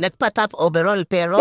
Nagpa-top overall pero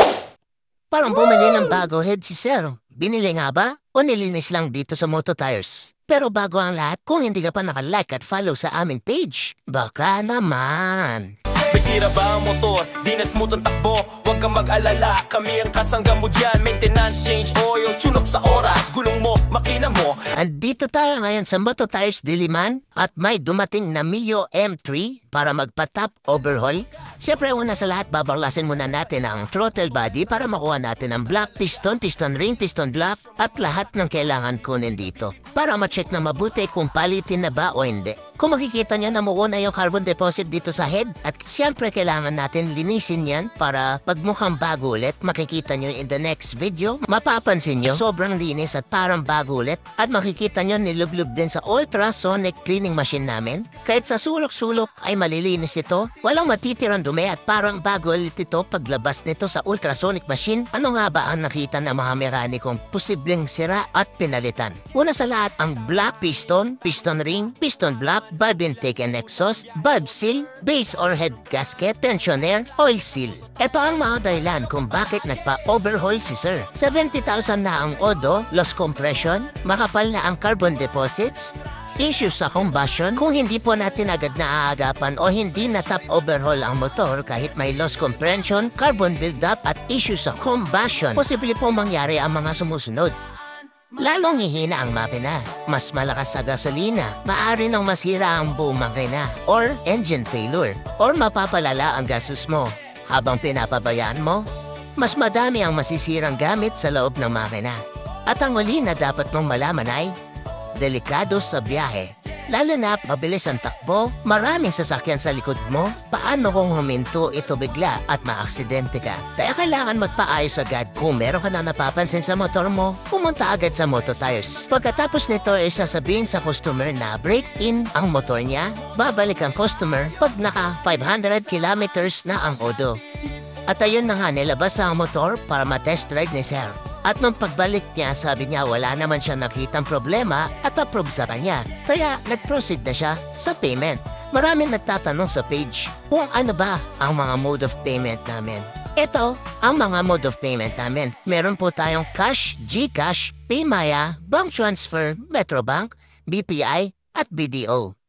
parang bumili ng bago head si Sir. Binili nga ba o nilinis lang dito sa Moto Tires? Pero bago ang lahat, kung hindi ka pa naka-like at follow sa aming page, baka naman. May sira ba ang motor? Di na smooth ang takbo. Huwag kang mag-alala, kami ang kasangga mo dyan. Maintenance, change oil, tune up sa oras. Gulong mo, makina mo. Andito tayo ngayon sa Moto Tires Diliman at may dumating na Mio M3 para magpa-top overhaul. Siyempre, una sa lahat, babaklasin muna natin ang throttle body para makuha natin ang black piston, piston ring, piston block at lahat ng kailangan kunin dito para ma-check na mabuti kung palitin na ba o hindi. Kung makikita nyo na na yung carbon deposit dito sa head at siyempre kailangan natin linisin yan para pag mukhang bago ulit, makikita nyo in the next video, mapapansin nyo sobrang linis at parang bago ulit at makikita nyo nilublub din sa ultrasonic cleaning machine namin. Kahit sa sulok-sulok ay malilinis ito, walang matitirang dumi at parang bago ulit ito paglabas nito sa ultrasonic machine. Ano nga ba ang nakita ng mga mekanikong posibleng sira at pinalitan? Una sa lahat, ang black piston, piston ring, piston block, bulb intake and exhaust, bulb seal, base or head gasket, tensioner, oil seal. Ito ang mga dahilan kung bakit nagpa-overhaul si Sir. 70,000 na ang odo, loss compression, makapal na ang carbon deposits, issues sa combustion. Kung hindi po natin agad naaagapan o hindi na top overhaul ang motor kahit may loss compression, carbon buildup at issues sa combustion, posible po mangyari ang mga sumusunod. Lalong hihina ang makina, mas malakas sa gasolina, maaari nang masira ang buong makina, or engine failure, or mapapalala ang gastos mo. Habang pinapabayaan mo, mas madami ang masisirang gamit sa loob ng makina. At ang huli na dapat mong malaman ay, delikado sa biyahe. Lalo na mabilis ang takbo, maraming sasakyan sa likod mo, paano kung huminto ito bigla at maaksidente ka? Kaya kailangan magpaayos agad. Kung meron ka na napapansin sa motor mo, pumunta agad sa Moto Tires. Pagkatapos nito ay sasabihin sa customer na break-in ang motor niya, babalik ang customer pag naka 500 kilometers na ang odo. At ayun na nga, nilabas ang motor para ma-test drive ni Sir. At nung pagbalik niya, sabi niya wala naman siya nakitang problema at approve sa kanya. Kaya nag-proceed na siya sa payment. Maraming nagtatanong sa page kung ano ba ang mga mode of payment namin. Ito ang mga mode of payment namin. Meron po tayong cash, GCash, PayMaya, bank transfer, Metrobank, BPI at BDO.